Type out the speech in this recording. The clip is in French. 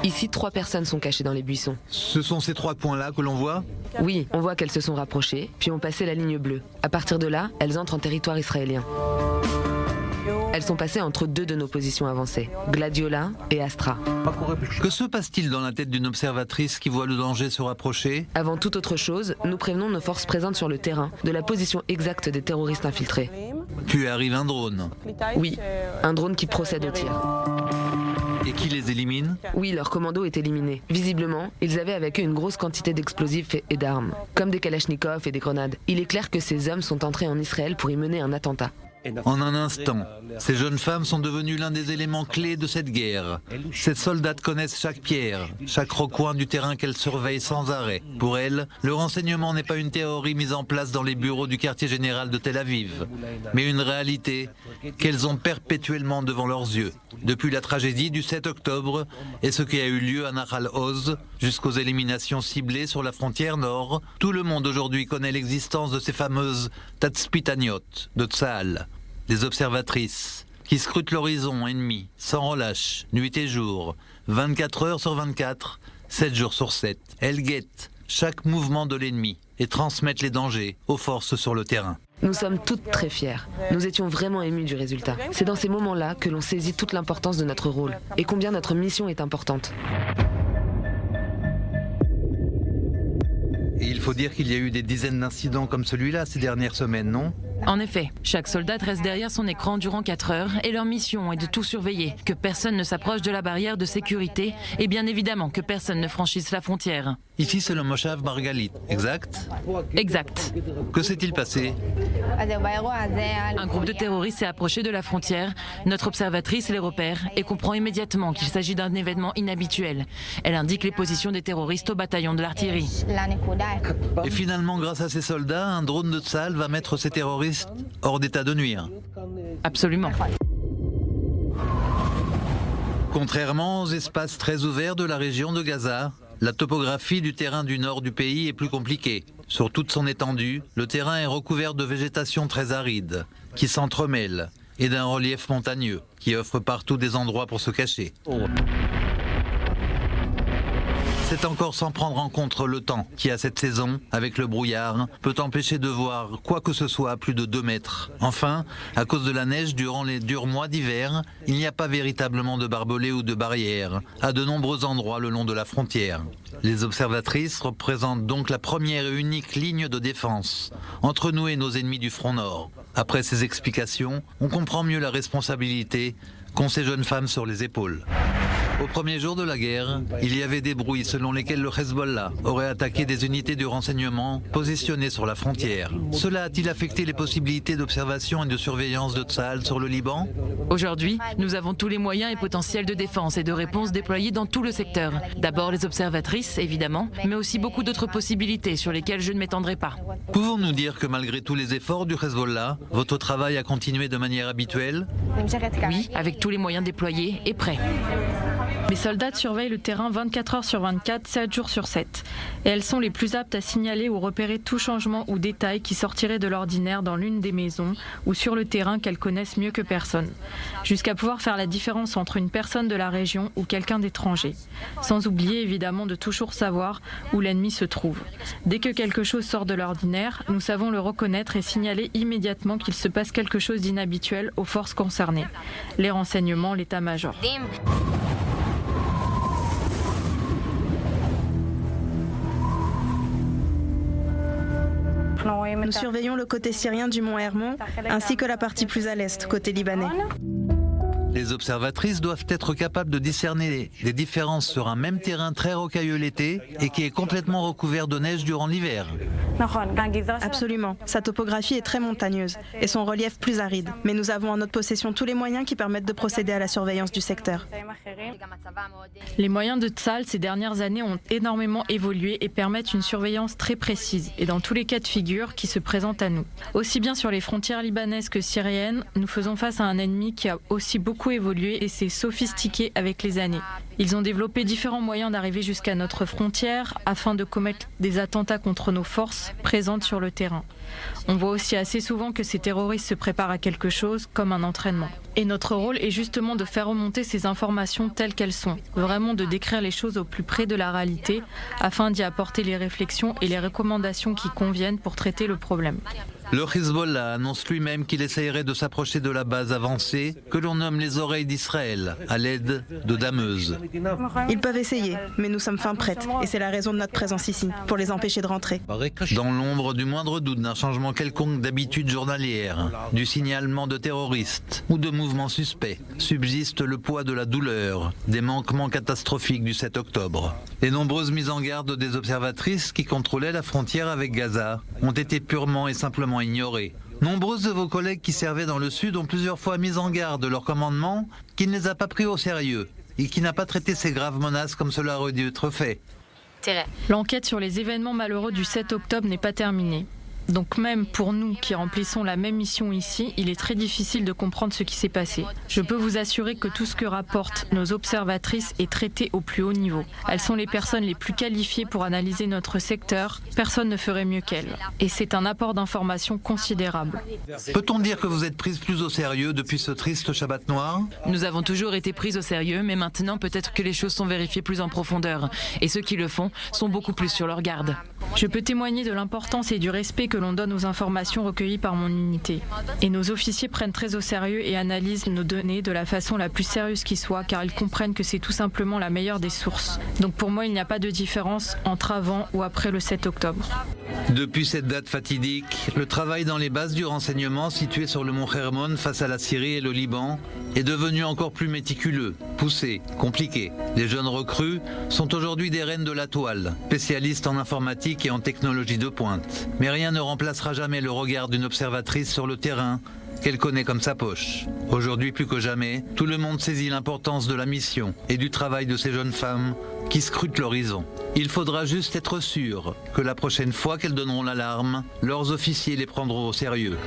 Ici, 3 personnes sont cachées dans les buissons. Ce sont ces 3 points-là que l'on voit? Oui, on voit qu'elles se sont rapprochées, puis ont passé la ligne bleue. À partir de là, elles entrent en territoire israélien. Elles sont passées entre 2 de nos positions avancées, Gladiola et Astra. Que se passe-t-il dans la tête d'une observatrice qui voit le danger se rapprocher? Avant toute autre chose, nous prévenons nos forces présentes sur le terrain de la position exacte des terroristes infiltrés. Puis arrive un drone. Oui, un drone qui procède au tir. Et qui les élimine? Oui, leur commando est éliminé. Visiblement, ils avaient avec eux une grosse quantité d'explosifs et d'armes, comme des kalachnikovs et des grenades. Il est clair que ces hommes sont entrés en Israël pour y mener un attentat. En un instant, ces jeunes femmes sont devenues l'un des éléments clés de cette guerre. Ces soldates connaissent chaque pierre, chaque recoin du terrain qu'elles surveillent sans arrêt. Pour elles, le renseignement n'est pas une théorie mise en place dans les bureaux du quartier général de Tel Aviv, mais une réalité qu'elles ont perpétuellement devant leurs yeux. Depuis la tragédie du 7 octobre et ce qui a eu lieu à Nahal Oz, jusqu'aux éliminations ciblées sur la frontière nord, tout le monde aujourd'hui connaît l'existence de ces fameuses Tatspitaniot de Tsahal. Les observatrices qui scrutent l'horizon ennemi sans relâche, nuit et jour, 24 heures sur 24, 7 jours sur 7. Elles guettent chaque mouvement de l'ennemi et transmettent les dangers aux forces sur le terrain. Nous sommes toutes très fières. Nous étions vraiment émus du résultat. C'est dans ces moments-là que l'on saisit toute l'importance de notre rôle et combien notre mission est importante. Et il faut dire qu'il y a eu des dizaines d'incidents comme celui-là ces dernières semaines, non? En effet, chaque soldat reste derrière son écran durant 4 heures et leur mission est de tout surveiller, que personne ne s'approche de la barrière de sécurité et bien évidemment que personne ne franchisse la frontière. Ici c'est le Moshav Margalit, exact? Exact. Que s'est-il passé? Un groupe de terroristes s'est approché de la frontière, notre observatrice les repère et comprend immédiatement qu'il s'agit d'un événement inhabituel. Elle indique les positions des terroristes au bataillon de l'artillerie. Et finalement, grâce à ces soldats, un drone de Tsahal va mettre ces terroristes hors d'état de nuire. Absolument. Contrairement aux espaces très ouverts de la région de Gaza, la topographie du terrain du nord du pays est plus compliquée. Sur toute son étendue, le terrain est recouvert de végétation très aride, qui s'entremêle, et d'un relief montagneux, qui offre partout des endroits pour se cacher. C'est encore sans prendre en compte le temps qui, à cette saison, avec le brouillard, peut empêcher de voir quoi que ce soit à plus de 2 mètres. Enfin, à cause de la neige durant les durs mois d'hiver, il n'y a pas véritablement de barbelés ou de barrières à de nombreux endroits le long de la frontière. Les observatrices représentent donc la première et unique ligne de défense entre nous et nos ennemis du front nord. Après ces explications, on comprend mieux la responsabilité qu'ont ces jeunes femmes sur les épaules. Au premier jour de la guerre, il y avait des bruits selon lesquels le Hezbollah aurait attaqué des unités de renseignement positionnées sur la frontière. Cela a-t-il affecté les possibilités d'observation et de surveillance de Tsahal sur le Liban? Aujourd'hui, nous avons tous les moyens et potentiels de défense et de réponse déployés dans tout le secteur. D'abord les observatrices, évidemment, mais aussi beaucoup d'autres possibilités sur lesquelles je ne m'étendrai pas. Pouvons-nous dire que malgré tous les efforts du Hezbollah, votre travail a continué de manière habituelle? Oui, avec tous les moyens déployés et prêts. Mes soldats surveillent le terrain 24 heures sur 24, 7 jours sur 7. Et elles sont les plus aptes à signaler ou repérer tout changement ou détail qui sortirait de l'ordinaire dans l'une des maisons ou sur le terrain qu'elles connaissent mieux que personne. Jusqu'à pouvoir faire la différence entre une personne de la région ou quelqu'un d'étranger. Sans oublier évidemment de toujours savoir où l'ennemi se trouve. Dès que quelque chose sort de l'ordinaire, nous savons le reconnaître et signaler immédiatement qu'il se passe quelque chose d'inhabituel aux forces concernées. Les renseignements, l'état-major. Nous surveillons le côté syrien du mont Hermon, ainsi que la partie plus à l'est, côté libanais. Les observatrices doivent être capables de discerner les différences sur un même terrain très rocailleux l'été et qui est complètement recouvert de neige durant l'hiver. Absolument. Sa topographie est très montagneuse et son relief plus aride. Mais nous avons en notre possession tous les moyens qui permettent de procéder à la surveillance du secteur. Les moyens de Tsahal ces dernières années ont énormément évolué et permettent une surveillance très précise et dans tous les cas de figure qui se présentent à nous. Aussi bien sur les frontières libanaises que syriennes, nous faisons face à un ennemi qui a aussi beaucoup beaucoup évolué et s'est sophistiqué avec les années. Ils ont développé différents moyens d'arriver jusqu'à notre frontière afin de commettre des attentats contre nos forces présentes sur le terrain. On voit aussi assez souvent que ces terroristes se préparent à quelque chose comme un entraînement. Et notre rôle est justement de faire remonter ces informations telles qu'elles sont, vraiment de décrire les choses au plus près de la réalité afin d'y apporter les réflexions et les recommandations qui conviennent pour traiter le problème. Le Hezbollah annonce lui-même qu'il essayerait de s'approcher de la base avancée que l'on nomme les oreilles d'Israël, à l'aide de dameuses. Ils peuvent essayer, mais nous sommes fin prêtes et c'est la raison de notre présence ici, pour les empêcher de rentrer. Dans l'ombre du moindre doute d'un changement quelconque d'habitude journalière, du signalement de terroristes ou de mouvements suspects, subsiste le poids de la douleur, des manquements catastrophiques du 7 octobre. Les nombreuses mises en garde des observatrices qui contrôlaient la frontière avec Gaza ont été purement et simplement ignorées. Nombreuses de vos collègues qui servaient dans le Sud ont plusieurs fois mis en garde leur commandement qui ne les a pas pris au sérieux et qui n'a pas traité ces graves menaces comme cela aurait dû être fait. L'enquête sur les événements malheureux du 7 octobre n'est pas terminée. Donc même pour nous qui remplissons la même mission ici, il est très difficile de comprendre ce qui s'est passé. Je peux vous assurer que tout ce que rapportent nos observatrices est traité au plus haut niveau. Elles sont les personnes les plus qualifiées pour analyser notre secteur. Personne ne ferait mieux qu'elles. Et c'est un apport d'information considérable. Peut-on dire que vous êtes prise plus au sérieux depuis ce triste Shabbat noir? Nous avons toujours été prises au sérieux, mais maintenant peut-être que les choses sont vérifiées plus en profondeur. Et ceux qui le font sont beaucoup plus sur leur garde. Je peux témoigner de l'importance et du respect que l'on donne aux informations recueillies par mon unité. Et nos officiers prennent très au sérieux et analysent nos données de la façon la plus sérieuse qui soit, car ils comprennent que c'est tout simplement la meilleure des sources. Donc pour moi, il n'y a pas de différence entre avant ou après le 7 octobre. Depuis cette date fatidique, le travail dans les bases du renseignement situées sur le mont Hermon face à la Syrie et le Liban est devenu encore plus méticuleux, poussé, compliqué. Les jeunes recrues sont aujourd'hui des reines de la toile, spécialistes en informatique et en technologie de pointe. Mais rien ne remplacera jamais le regard d'une observatrice sur le terrain qu'elle connaît comme sa poche. Aujourd'hui plus que jamais, tout le monde saisit l'importance de la mission et du travail de ces jeunes femmes qui scrutent l'horizon. Il faudra juste être sûr que la prochaine fois qu'elles donneront l'alarme, leurs officiers les prendront au sérieux.